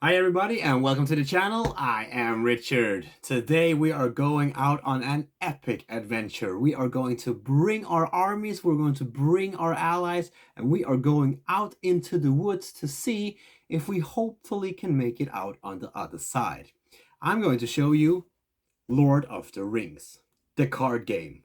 Hi everybody and welcome to the channel. I am Richard. Today we are going out on an epic adventure. We are going to bring our armies, we're going to bring our allies, and we are going out into the woods to see if we hopefully can make it out on the other side. I'm going to show you Lord of the Rings, the card game.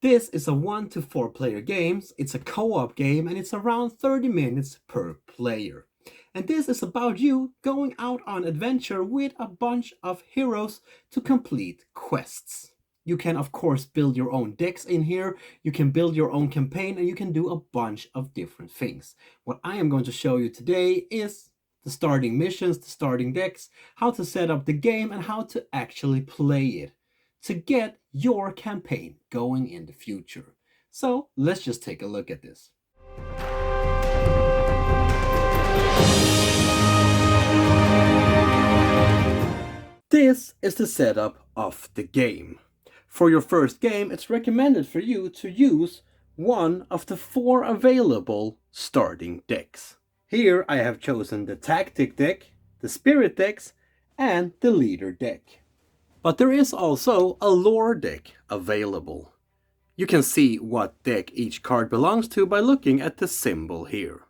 This is a 1 to 4 player game, it's a co-op game, and it's around 30 minutes per player. And this is about you going out on adventure with a bunch of heroes to complete quests. You can of course build your own decks in here, you can build your own campaign, and you can do a bunch of different things. What I am going to show you today is the starting missions, the starting decks, how to set up the game, and how to actually play it to get your campaign going in the future. So let's just take a look at this. This is the setup of the game. For your first game, it's recommended for you to use one of the 4 available starting decks. Here I have chosen the Tactic deck, the Spirit decks, and the Leader deck. But there is also a Lore deck available. You can see what deck each card belongs to by looking at the symbol here.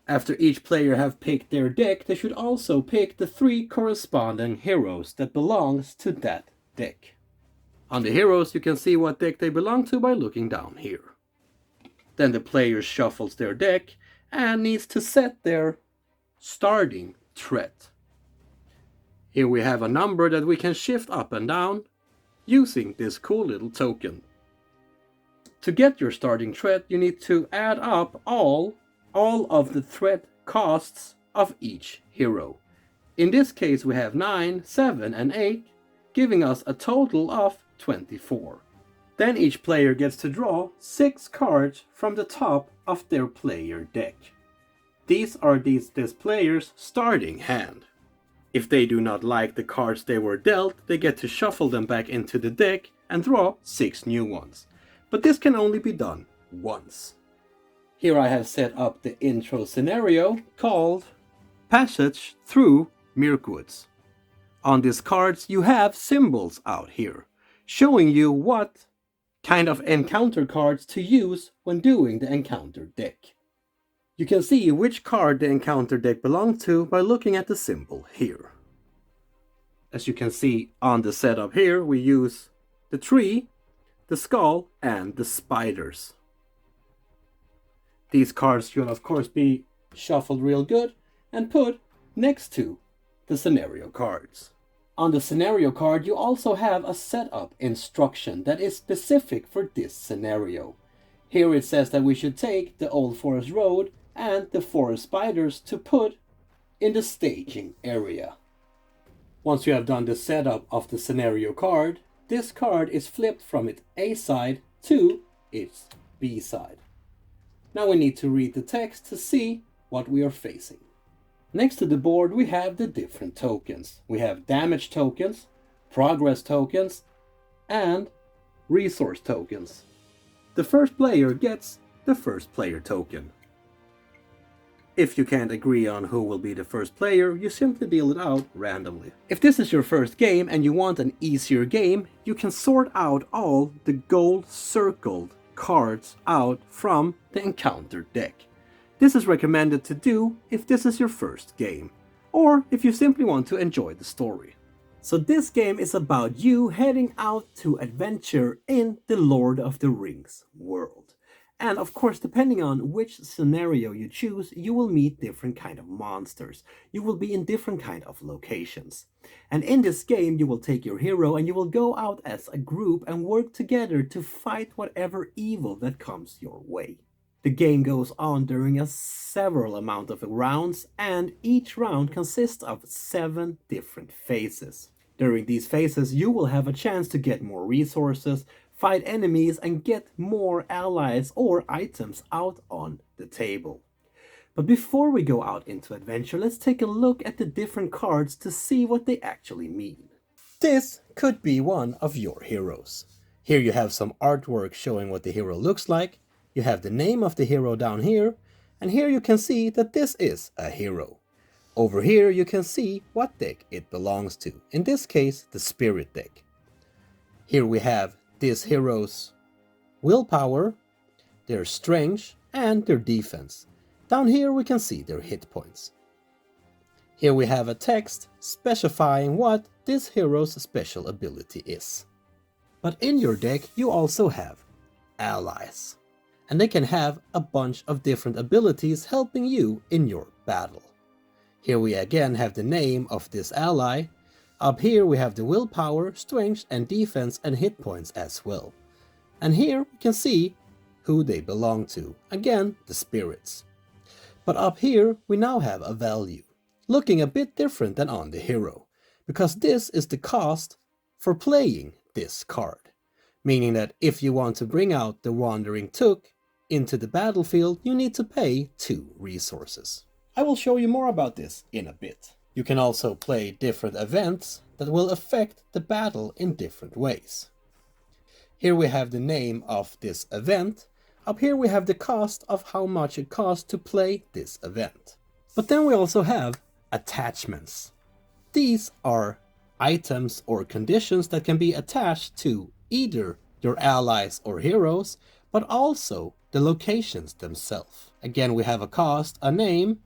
After each player have picked their deck, they should also pick the 3 corresponding heroes that belongs to that deck. On the heroes, you can see what deck they belong to by looking down here. Then the player shuffles their deck and needs to set their starting threat. Here we have a number that we can shift up and down using this cool little token. To get your starting threat, you need to add up all of the threat costs of each hero. In this case we have 9, 7 and 8, giving us a total of 24. Then each player gets to draw 6 cards from the top of their player deck. These are this player's starting hand. If they do not like the cards they were dealt, they get to shuffle them back into the deck and draw 6 new ones. But this can only be done once. Here I have set up the intro scenario called Passage Through Mirkwoods. On these cards you have symbols out here, showing you what kind of encounter cards to use when doing the encounter deck. You can see which card the encounter deck belongs to by looking at the symbol here. As you can see on the setup here, we use the tree, the skull, and the spiders. These cards should of course be shuffled real good and put next to the scenario cards. On the scenario card you also have a setup instruction that is specific for this scenario. Here it says that we should take the Old Forest Road and the Forest Spiders to put in the staging area. Once you have done the setup of the scenario card, this card is flipped from its A side to its B side. Now we need to read the text to see what we are facing. Next to the board we have the different tokens. We have damage tokens, progress tokens, and resource tokens. The first player gets the first player token. If you can't agree on who will be the first player, you simply deal it out randomly. If this is your first game and you want an easier game, you can sort out all the gold circled cards out from the encounter deck. This is recommended to do if this is your first game, or if you simply want to enjoy the story. So this game is about you heading out to adventure in the Lord of the Rings world. And of course, depending on which scenario you choose, you will meet different kind of monsters. You will be in different kind of locations. And in this game, you will take your hero and you will go out as a group and work together to fight whatever evil that comes your way. The game goes on during a several amount of rounds, and each round consists of 7 different phases. During these phases, you will have a chance to get more resources, fight enemies, and get more allies or items out on the table. But before we go out into adventure, let's take a look at the different cards to see what they actually mean. This could be one of your heroes. Here you have some artwork showing what the hero looks like. You have the name of the hero down here, and here you can see that this is a hero. Over here you can see what deck it belongs to, in this case the Spirit deck. Here we have this hero's willpower, their strength and their defense. Down here we can see their hit points. Here we have a text specifying what this hero's special ability is. But in your deck you also have allies, and they can have a bunch of different abilities helping you in your battle. Here we again have the name of this ally. Up here we have the willpower, strength and defense and hit points as well. And here we can see who they belong to, again the spirits. But up here we now have a value, looking a bit different than on the hero, because this is the cost for playing this card. Meaning that if you want to bring out the Wandering Took into the battlefield, you need to pay 2 resources. I will show you more about this in a bit. You can also play different events that will affect the battle in different ways. Here we have the name of this event. Up here we have the cost of how much it costs to play this event. But then we also have attachments. These are items or conditions that can be attached to either your allies or heroes, but also the locations themselves. Again, we have a cost, a name,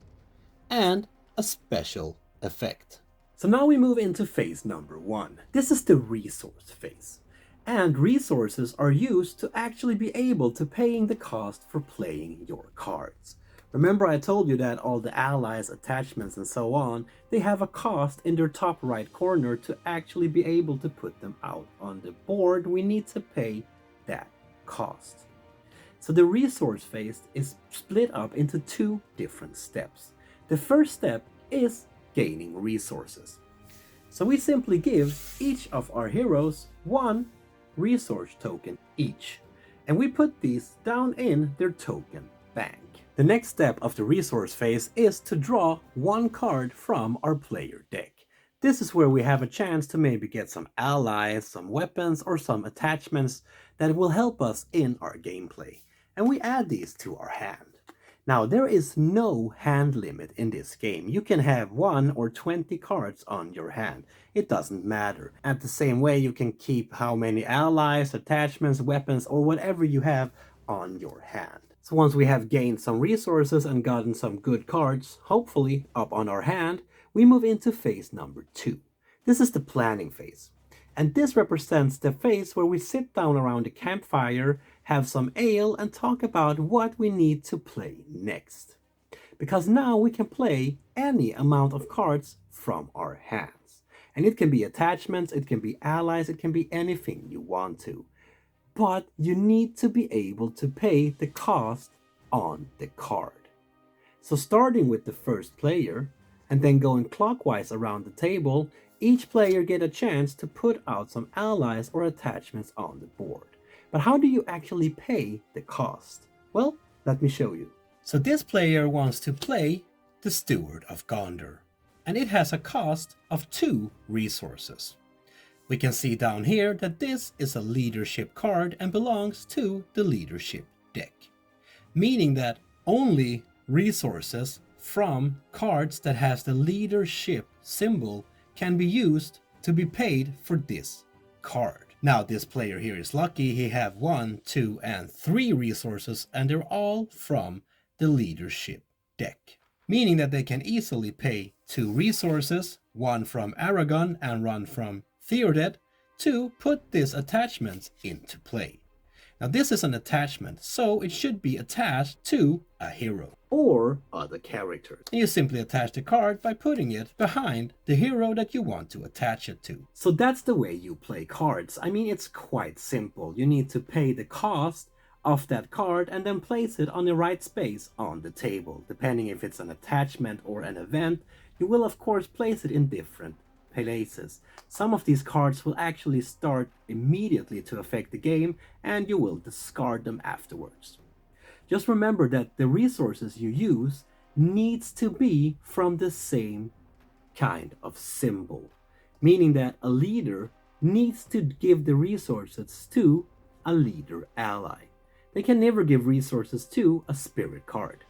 and a special effect. So now we move into phase number 1. This is the resource phase. And resources are used to actually be able to paying the cost for playing your cards. Remember I told you that all the allies, attachments and so on, they have a cost in their top right corner to actually be able to put them out on the board. We need to pay that cost. So the resource phase is split up into 2 different steps. The first step is gaining resources. So we simply give each of our heroes 1 resource token each, and we put these down in their token bank. The next step of the resource phase is to draw 1 card from our player deck. This is where we have a chance to maybe get some allies, some weapons or some attachments that will help us in our gameplay, and we add these to our hand. Now, there is no hand limit in this game. You can have 1 or 20 cards on your hand. It doesn't matter. And the same way, you can keep how many allies, attachments, weapons, or whatever you have on your hand. So once we have gained some resources and gotten some good cards, hopefully up on our hand, we move into phase number 2. This is the planning phase. And this represents the phase where we sit down around a campfire, have some ale, and talk about what we need to play next. Because now we can play any amount of cards from our hands. And it can be attachments, it can be allies, it can be anything you want to. But you need to be able to pay the cost on the card. So starting with the first player, and then going clockwise around the table, each player get a chance to put out some allies or attachments on the board. But how do you actually pay the cost? Well, let me show you. So this player wants to play the Steward of Gondor, and it has a cost of 2 resources. We can see down here that this is a leadership card and belongs to the leadership deck, meaning that only resources from cards that has the leadership symbol can be used to be paid for this card. Now this player here is lucky. He have 1, 2 and 3 resources, and they're all from the leadership deck, meaning that they can easily pay 2 resources, 1 from Aragon and 1 from Theoden, to put these attachments into play. Now this is an attachment, so it should be attached to a hero or other characters. And you simply attach the card by putting it behind the hero that you want to attach it to. So that's the way you play cards. I mean, it's quite simple. You need to pay the cost of that card and then place it on the right space on the table. Depending if it's an attachment or an event, you will of course place it in different places. Some of these cards will actually start immediately to affect the game, and you will discard them afterwards. Just remember that the resources you use needs to be from the same kind of symbol, meaning that a leader needs to give the resources to a leader ally. They can never give resources to a spirit card.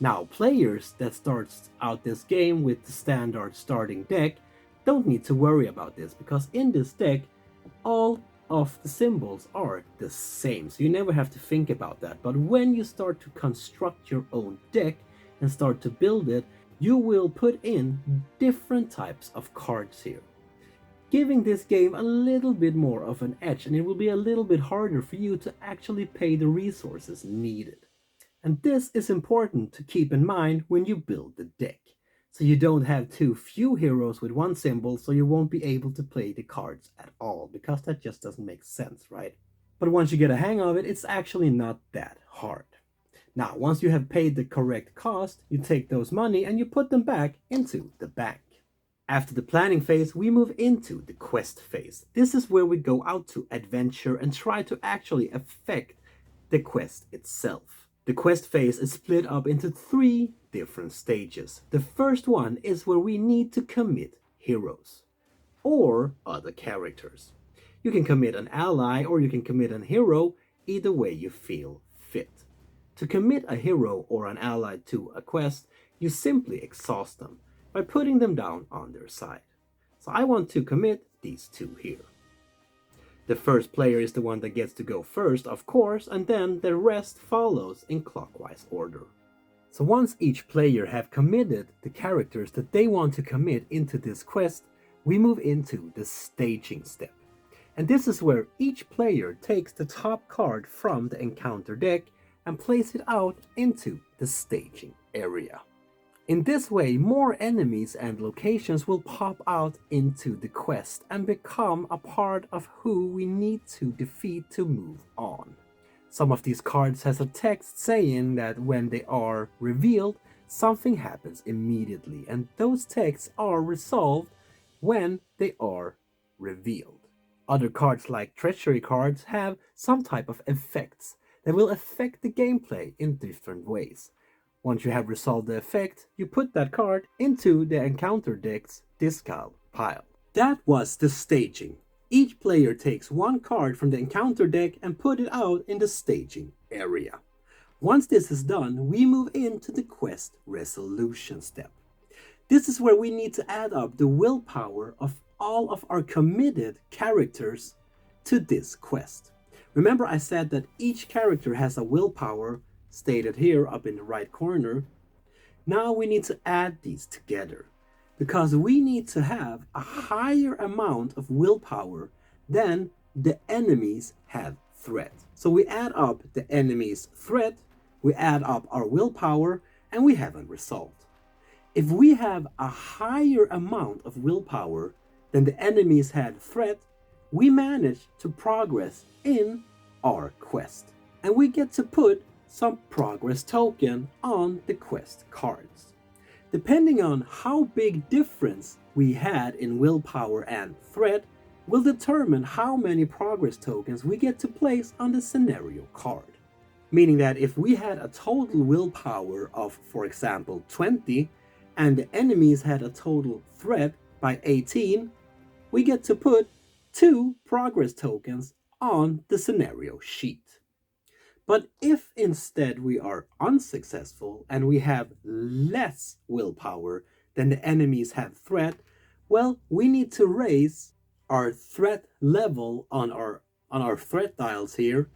Now, players that starts out this game with the standard starting deck don't need to worry about this, because in this deck, all of the symbols are the same, so you never have to think about that. But when you start to construct your own deck and start to build it, you will put in different types of cards here, giving this game a little bit more of an edge, and it will be a little bit harder for you to actually pay the resources needed. And this is important to keep in mind when you build the deck, so you don't have too few heroes with one symbol, so you won't be able to play the cards at all, because that just doesn't make sense, right? But once you get a hang of it, it's actually not that hard. Now, once you have paid the correct cost, you take those money and you put them back into the bank. After the planning phase, we move into the quest phase. This is where we go out to adventure and try to actually affect the quest itself. The quest phase is split up into 3 different stages. The first one is where we need to commit heroes or other characters. You can commit an ally or you can commit an hero, either way you feel fit. To commit a hero or an ally to a quest, you simply exhaust them by putting them down on their side. So I want to commit these 2 here. The first player is the one that gets to go first, of course, and then the rest follows in clockwise order. So once each player have committed the characters that they want to commit into this quest, we move into the staging step. And this is where each player takes the top card from the encounter deck and places it out into the staging area. In this way, more enemies and locations will pop out into the quest and become a part of who we need to defeat to move on. Some of these cards has a text saying that when they are revealed, something happens immediately, and those texts are resolved when they are revealed. Other cards like treasury cards have some type of effects that will affect the gameplay in different ways. Once you have resolved the effect, you put that card into the encounter deck's discard pile. That was the staging. Each player takes one card from the encounter deck and put it out in the staging area. Once this is done, we move into the quest resolution step. This is where we need to add up the willpower of all of our committed characters to this quest. Remember, I said that each character has a willpower stated here up in the right corner. Now we need to add these together, because we need to have a higher amount of willpower than the enemies have threat. So we add up the enemy's threat, we add up our willpower, and we have a result. If we have a higher amount of willpower than the enemies had threat, we manage to progress in our quest, and we get to put some progress token on the quest cards. Depending on how big difference we had in willpower and threat will determine how many progress tokens we get to place on the scenario card. Meaning that if we had a total willpower of, for example, 20, and the enemies had a total threat by 18, we get to put 2 progress tokens on the scenario sheet. But if instead we are unsuccessful and we have less willpower than the enemies have threat, well, we need to raise our threat level on our threat dials here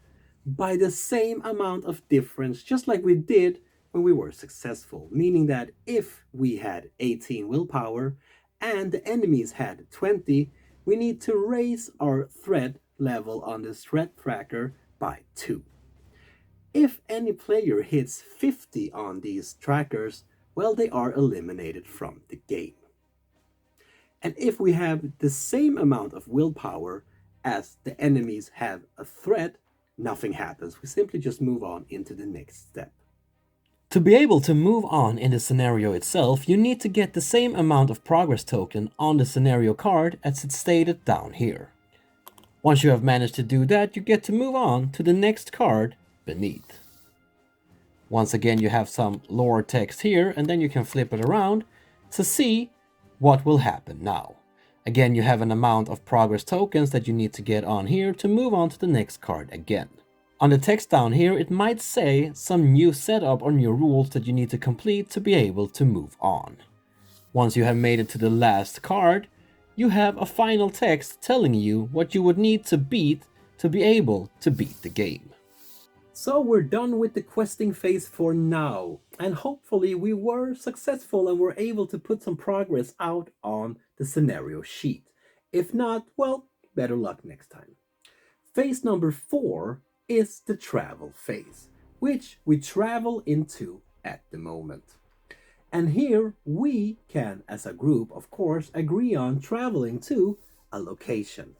by the same amount of difference, just like we did when we were successful. Meaning that if we had 18 willpower and the enemies had 20, we need to raise our threat level on this threat tracker by 2. If any player hits 50 on these trackers, well, they are eliminated from the game. And if we have the same amount of willpower as the enemies have a threat, nothing happens. We simply just move on into the next step. To be able to move on in the scenario itself, you need to get the same amount of progress token on the scenario card as it's stated down here. Once you have managed to do that, you get to move on to the next card beneath. Once again, you have some lore text here, and then you can flip it around to see what will happen now. Again, you have an amount of progress tokens that you need to get on here to move on to the next card again. On the text down here, it might say some new setup or new rules that you need to complete to be able to move on. Once you have made it to the last card, you have a final text telling you what you would need to beat to be able to beat the game. So we're done with the questing phase for now, and hopefully we were successful and were able to put some progress out on the scenario sheet. If not, well, better luck next time. Phase number 4 is the travel phase, which we travel into at the moment. And here we can, as a group, of course, agree on traveling to a location.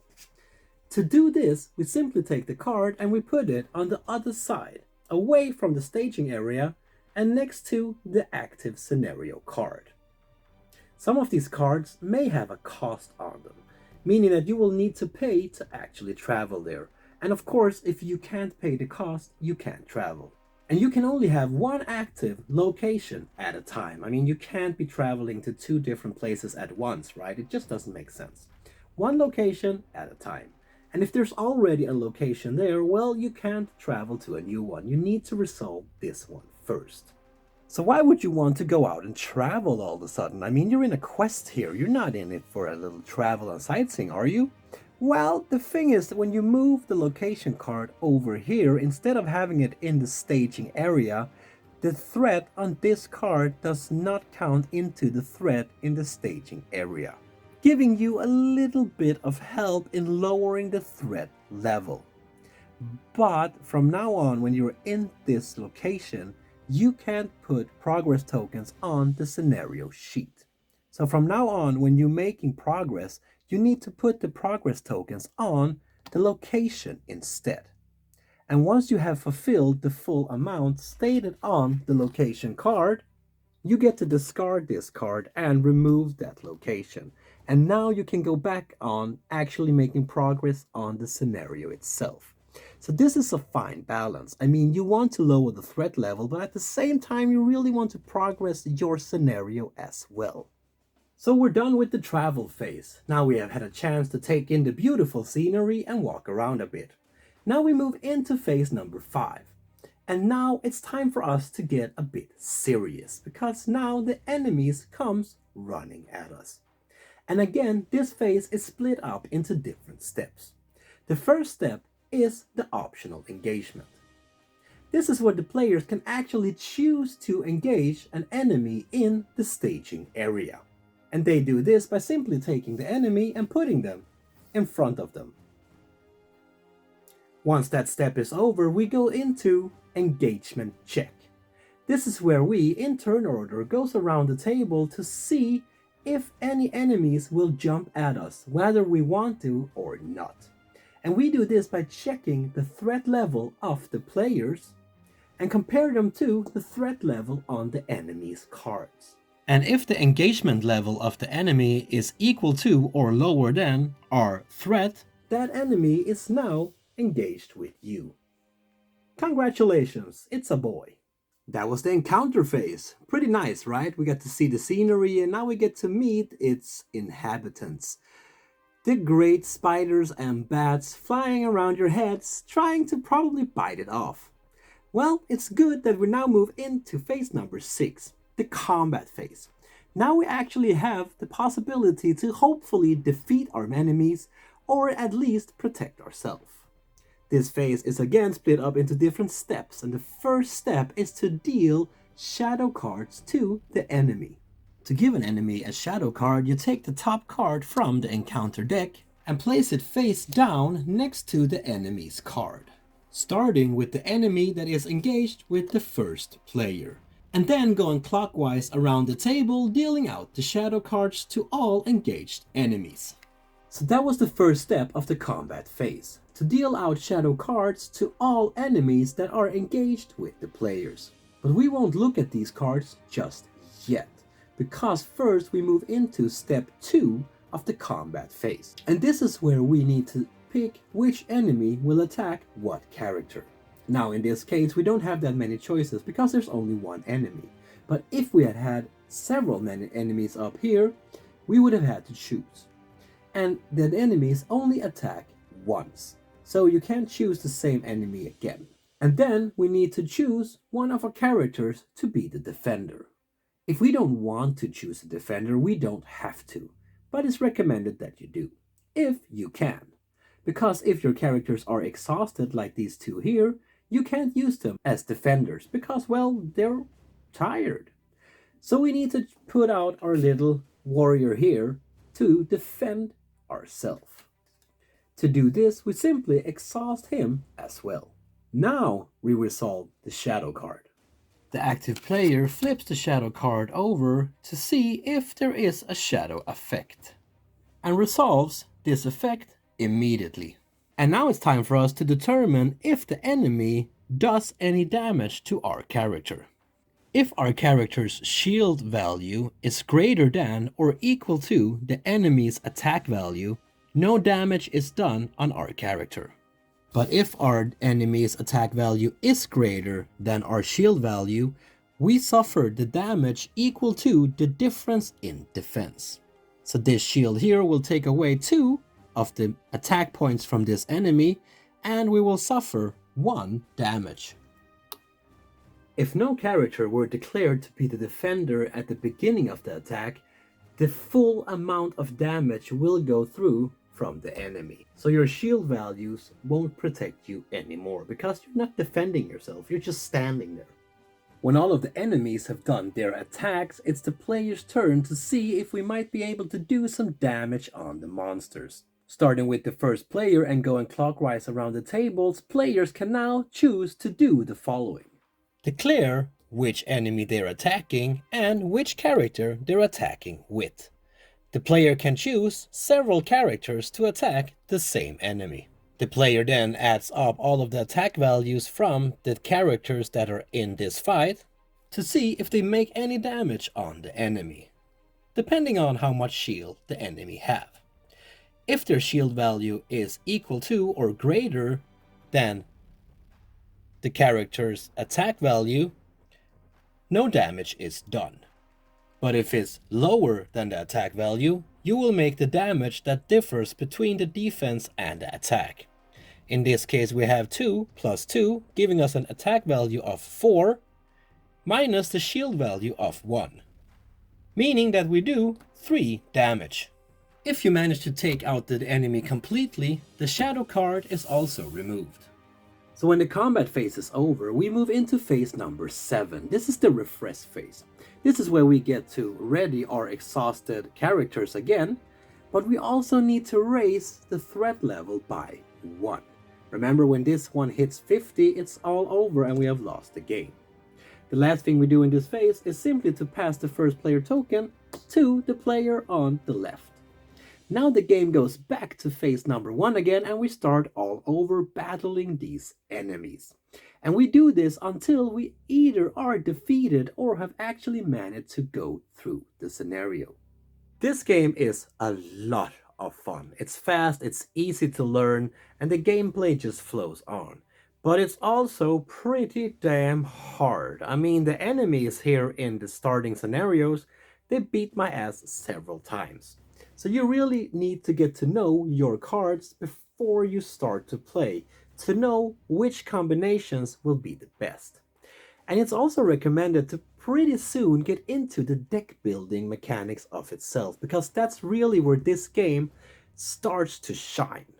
To do this, we simply take the card and we put it on the other side, away from the staging area and next to the active scenario card. Some of these cards may have a cost on them, meaning that you will need to pay to actually travel there. And of course, if you can't pay the cost, you can't travel. And you can only have one active location at a time. I mean, you can't be traveling to 2 different places at once, right? It just doesn't make sense. One location at a time. And if there's already a location there, well, you can't travel to a new one. You need to resolve this one first. So why would you want to go out and travel all of a sudden? I mean, you're in a quest here. You're not in it for a little travel and sightseeing, are you? Well, the thing is that when you move the location card over here, instead of having it in the staging area, the threat on this card does not count into the threat in the staging area, giving you a little bit of help in lowering the threat level. But from now on, when you're in this location, you can't put progress tokens on the scenario sheet. So from now on, when you're making progress, you need to put the progress tokens on the location instead. And once you have fulfilled the full amount stated on the location card, you get to discard this card and remove that location. And now you can go back on actually making progress on the scenario itself. So this is a fine balance. I mean, you want to lower the threat level, but at the same time, you really want to progress your scenario as well. So we're done with the travel phase. Now we have had a chance to take in the beautiful scenery and walk around a bit. Now we move into phase number 5. And now it's time for us to get a bit serious, because now the enemies comes running at us. And again, this phase is split up into different steps. The first step is the optional engagement. This is where the players can actually choose to engage an enemy in the staging area. And they do this by simply taking the enemy and putting them in front of them. Once that step is over, we go into engagement check. This is where we, in turn order, goes around the table to see if any enemies will jump at us, whether we want to or not. And we do this by checking the threat level of the players and compare them to the threat level on the enemy's cards. And if the engagement level of the enemy is equal to or lower than our threat, that enemy is now engaged with you. Congratulations, it's a boy. That was the encounter phase. Pretty nice, right? We got to see the scenery and now we get to meet its inhabitants. The great spiders and bats flying around your heads, trying to probably bite it off. Well, it's good that we now move into phase number 6, the combat phase. Now we actually have the possibility to hopefully defeat our enemies or at least protect ourselves. This phase is again split up into different steps, and the first step is to deal shadow cards to the enemy. To give an enemy a shadow card, you take the top card from the encounter deck and place it face down next to the enemy's card, starting with the enemy that is engaged with the first player, and then going clockwise around the table, dealing out the shadow cards to all engaged enemies. So that was the first step of the combat phase, to deal out shadow cards to all enemies that are engaged with the players. But we won't look at these cards just yet, because first we move into step 2 of the combat phase. And this is where we need to pick which enemy will attack what character. Now in this case we don't have that many choices because there's only one enemy. But if we had had several many enemies up here, we would have had to choose. And the enemies only attack once. So you can't choose the same enemy again. And then we need to choose one of our characters to be the defender. If we don't want to choose a defender, we don't have to, but it's recommended that you do, if you can. Because if your characters are exhausted like these two here, you can't use them as defenders because, well, they're tired. So we need to put out our little warrior here to defend ourselves. To do this, we simply exhaust him as well. Now we resolve the shadow card. The active player flips the shadow card over to see if there is a shadow effect and resolves this effect immediately. And now it's time for us to determine if the enemy does any damage to our character. If our character's shield value is greater than or equal to the enemy's attack value, no damage is done on our character. But if our enemy's attack value is greater than our shield value, we suffer the damage equal to the difference in defense. So this shield here will take away 2 of the attack points from this enemy, and we will suffer 1 damage. If no character were declared to be the defender at the beginning of the attack, the full amount of damage will go through from the enemy. So your shield values won't protect you anymore because you're not defending yourself, you're just standing there. When all of the enemies have done their attacks, it's the player's turn to see if we might be able to do some damage on the monsters. Starting with the first player and going clockwise around the tables, players can now choose to do the following. Declare which enemy they're attacking and which character they're attacking with. The player can choose several characters to attack the same enemy. The player then adds up all of the attack values from the characters that are in this fight to see if they make any damage on the enemy, depending on how much shield the enemy have. If their shield value is equal to or greater than the character's attack value, no damage is done. But if it's lower than the attack value, you will make the damage that differs between the defense and the attack. In this case we have 2 plus 2, giving us an attack value of 4, minus the shield value of 1. Meaning that we do 3 damage. If you manage to take out the enemy completely, the shadow card is also removed. So when the combat phase is over, we move into phase number 7. This is the refresh phase. This is where we get to ready our exhausted characters again, but we also need to raise the threat level by 1. Remember, when this one hits 50, it's all over and we have lost the game. The last thing we do in this phase is simply to pass the first player token to the player on the left. Now the game goes back to phase number 1 again, and we start all over battling these enemies. And we do this until we either are defeated or have actually managed to go through the scenario. This game is a lot of fun. It's fast, it's easy to learn, and the gameplay just flows on. But it's also pretty damn hard. I mean, the enemies here in the starting scenarios, they beat my ass several times. So you really need to get to know your cards before you start to play, to know which combinations will be the best. And it's also recommended to pretty soon get into the deck building mechanics of itself, because that's really where this game starts to shine.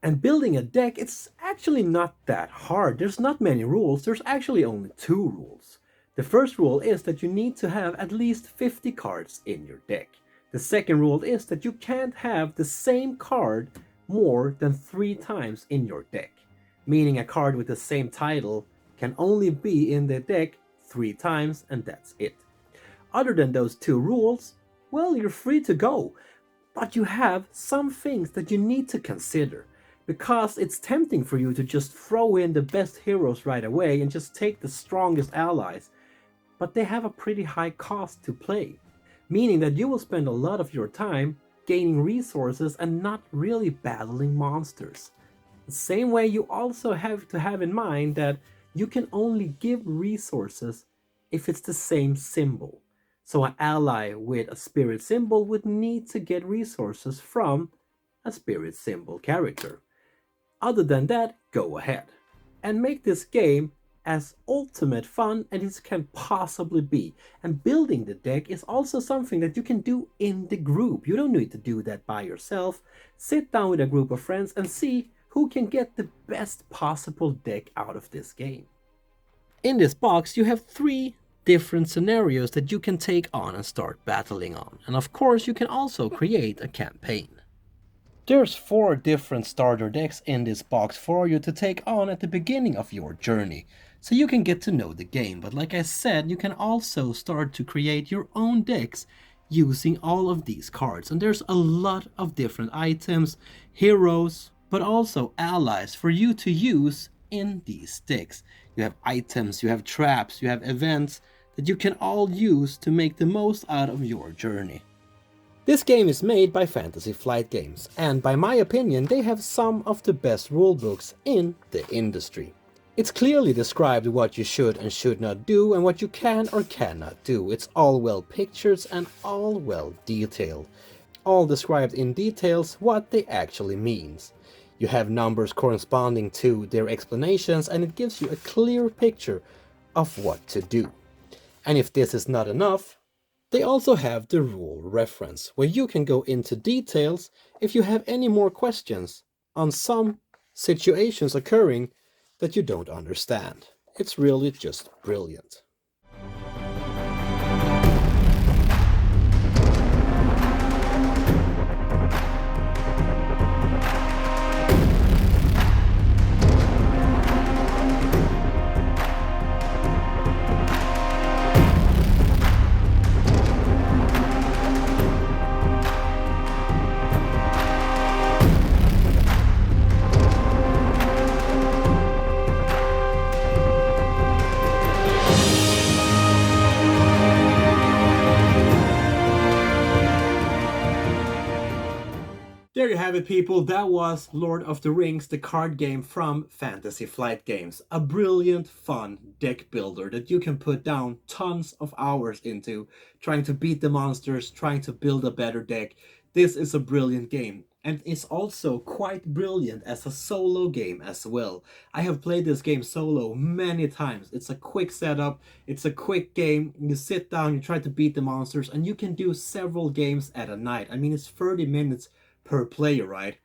And building a deck, it's actually not that hard. There's not many rules, there's actually only 2 rules. The first rule is that you need to have at least 50 cards in your deck. The second rule is that you can't have the same card more than 3 times in your deck, meaning a card with the same title can only be in the deck 3 times and that's it. Other than those 2 rules, well, you're free to go, but you have some things that you need to consider, because it's tempting for you to just throw in the best heroes right away and just take the strongest allies, but they have a pretty high cost to play. Meaning that you will spend a lot of your time gaining resources and not really battling monsters. The same way you also have to have in mind that you can only give resources if it's the same symbol. So an ally with a spirit symbol would need to get resources from a spirit symbol character. Other than that, go ahead and make this game as ultimate fun as it can possibly be. And building the deck is also something that you can do in the group. You don't need to do that by yourself. Sit down with a group of friends and see who can get the best possible deck out of this game. In this box, you have 3 different scenarios that you can take on and start battling on. And of course, you can also create a campaign. There's 4 different starter decks in this box for you to take on at the beginning of your journey, so you can get to know the game. But like I said, you can also start to create your own decks using all of these cards. And there's a lot of different items, heroes, but also allies for you to use in these decks. You have items, you have traps, you have events that you can all use to make the most out of your journey. This game is made by Fantasy Flight Games, and by my opinion they have some of the best rulebooks in the industry. It's clearly described what you should and should not do and what you can or cannot do. It's all well pictured and all well detailed. All described in details what they actually means. You have numbers corresponding to their explanations and it gives you a clear picture of what to do. And if this is not enough, they also have the rule reference, where you can go into details if you have any more questions on some situations occurring that you don't understand. It's really just brilliant. There you have it, people. That was Lord of the Rings, the card game from Fantasy Flight Games. A brilliant, fun deck builder that you can put down tons of hours into, trying to beat the monsters, trying to build a better deck. This is a brilliant game, and it's also quite brilliant as a solo game as well. I have played this game solo many times. It's a quick setup, it's a quick game. You sit down, you try to beat the monsters, and you can do several games at a night. I mean, it's 30 minutes per player, right?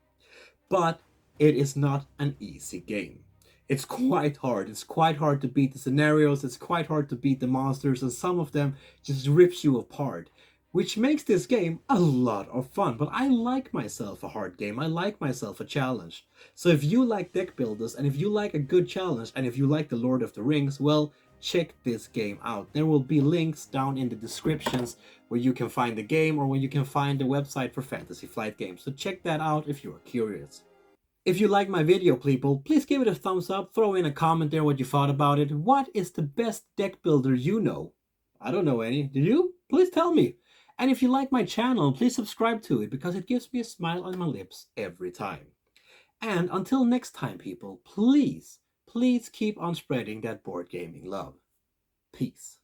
But it is not an easy game. It's quite hard. It's quite hard to beat the scenarios. It's quite hard to beat the monsters, and some of them just rips you apart, which makes this game a lot of fun. But I like myself a hard game. I like myself a challenge. So if you like deck builders, and if you like a good challenge, and if you like the Lord of the Rings, well, check this game out. There will be links down in the descriptions where you can find the game or where you can find the website for Fantasy Flight Games. So check that out if you're curious. If you like my video, people, please give it a thumbs up. Throw in a comment there what you thought about it. What is the best deck builder you know? I don't know any. Do you? Please tell me. And if you like my channel, please subscribe to it because it gives me a smile on my lips every time. And until next time, people, please keep on spreading that board gaming love. Peace.